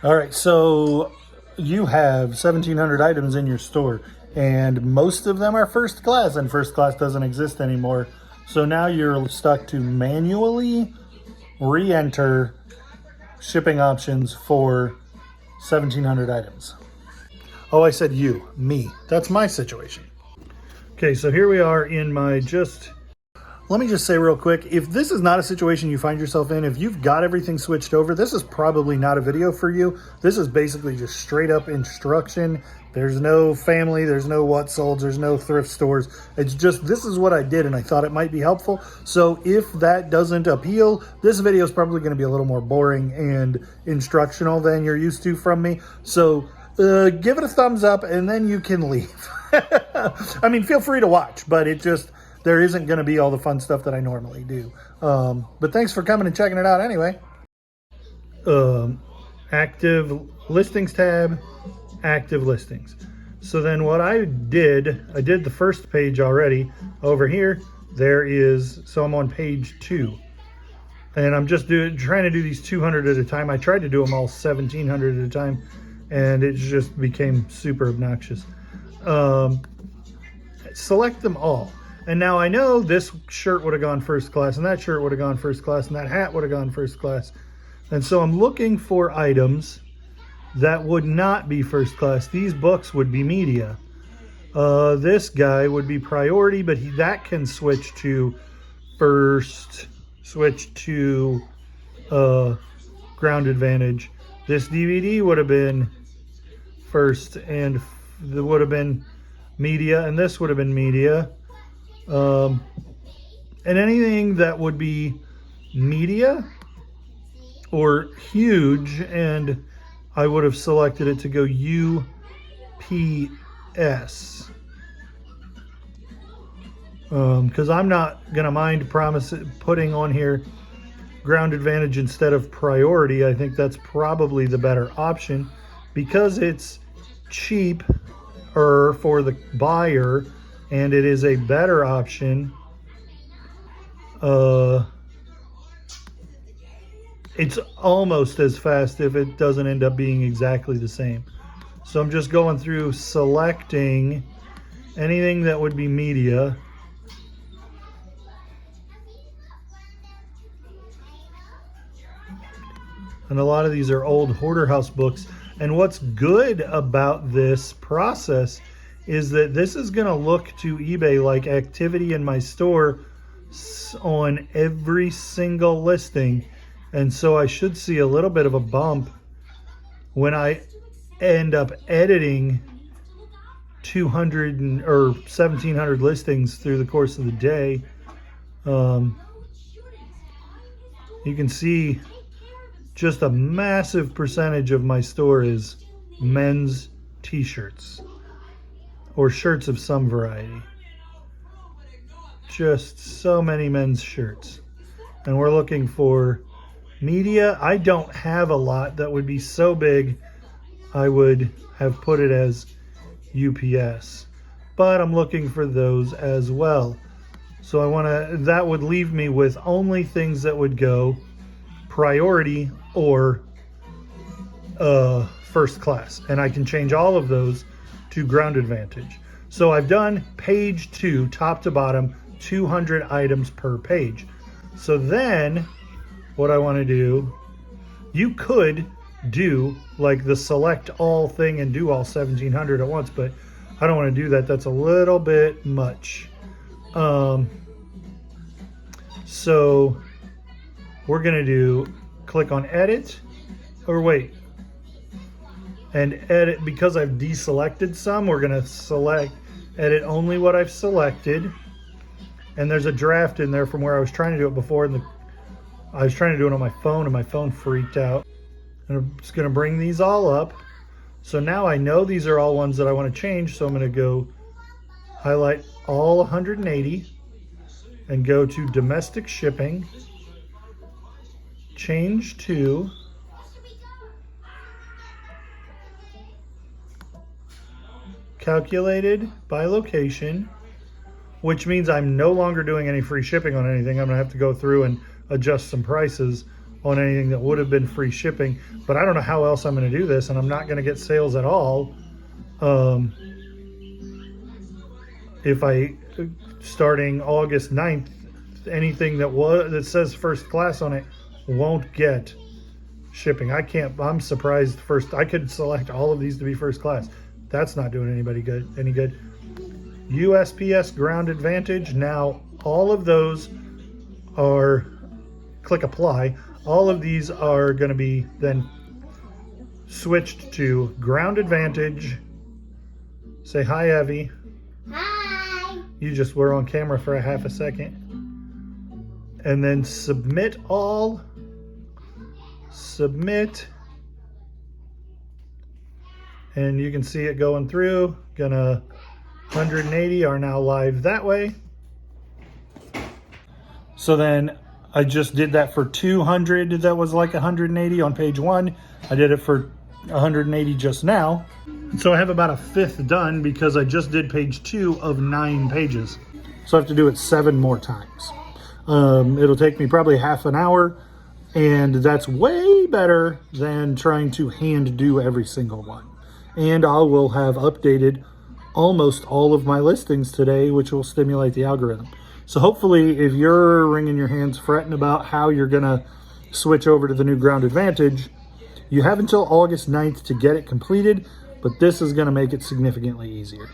All right, so you have 1,700 items in your store, and most of them are first class, and first class doesn't exist anymore. So now you're stuck to manually re-enter shipping options for 1,700 items. Oh, I said you, me. That's my situation. Okay, so here we are in my let me just say real quick, if this is not a situation you find yourself in, if you've got everything switched over, this is probably not a video for you. This is basically just straight up instruction. There's no family, there's no what solds, there's no thrift stores. It's just, this is what I did and I thought it might be helpful. So if that doesn't appeal, this video is probably going to be a little more boring and instructional than you're used to from me. So give it a thumbs up and then you can leave. I mean, feel free to watch, but there isn't going to be all the fun stuff that I normally do. But thanks for coming and checking it out anyway. Active listings tab, active listings. So then what I did the first page already. Over here, so I'm on page 2. And I'm just trying to do these 200 at a time. I tried to do them all 1,700 at a time, and it just became super obnoxious. Select them all. And now I know this shirt would have gone first class, and that shirt would have gone first class, and that hat would have gone first class. And so I'm looking for items that would not be first class. These books would be media. This guy would be priority, but that can switch to first, switch to ground advantage. This DVD would have been first, and there would have been media, and this would have been media. And anything that would be media or huge, and I would have selected it to go UPS, because I'm not gonna mind putting on here ground advantage instead of priority. I think that's probably the better option because it's cheaper for the buyer and it is a better option. It's almost as fast if it doesn't end up being exactly the same. So I'm just going through selecting anything that would be media. And a lot of these are old Hoarder House books. And what's good about this process is that this is going to look to eBay like activity in my store on every single listing. And so I should see a little bit of a bump when I end up editing 200 or 1,700 listings through the course of the day. You can see just a massive percentage of my store is men's t-shirts or shirts of some variety. Just so many men's shirts. And we're looking for media. I don't have a lot that would be so big I would have put it as UPS, but I'm looking for those as well. So that would leave me with only things that would go priority or first class, and I can change all of those to ground advantage. So I've done page 2, top to bottom, 200 items per page. So then what I want to do, you could do like the select all thing and do all 1,700 at once, but I don't want to do that. That's a little bit much. So we're going to click on edit, or wait, and edit. Because I've deselected some, we're going to edit only what I've selected. And there's a draft in there from where I was trying to do it before, and I was trying to do it on my phone, and my phone freaked out. And I'm just going to bring these all up. So now I know these are all ones that I want to change. So I'm going to go highlight all 180 and go to domestic shipping, change to calculated by location, which means I'm no longer doing any free shipping on anything. I'm going to have to go through and adjust some prices on anything that would have been free shipping. But I don't know how else I'm going to do this, and I'm not going to get sales at all if I, starting August 9th, anything that says first class on it won't get shipping. I'm surprised. I could select all of these to be first class. That's not doing any good. USPS Ground Advantage. Now all of those are, click apply. All of these are going to be then switched to Ground Advantage. Say hi, Evie. Hi. You just were on camera for a half a second. And then submit all. Submit. And you can see it going through. 180 are now live that way. So then I just did that for 200. That was like 180 on page 1. I did it for 180 just now. So I have about a fifth done because I just did page 2 of 9 pages. So I have to do it 7 more times. It'll take me probably half an hour, and that's way better than trying to hand do every single one. And I will have updated almost all of my listings today, which will stimulate the algorithm. So hopefully, if you're wringing your hands fretting about how you're gonna switch over to the new Ground Advantage, you have until August 9th to get it completed, but this is gonna make it significantly easier.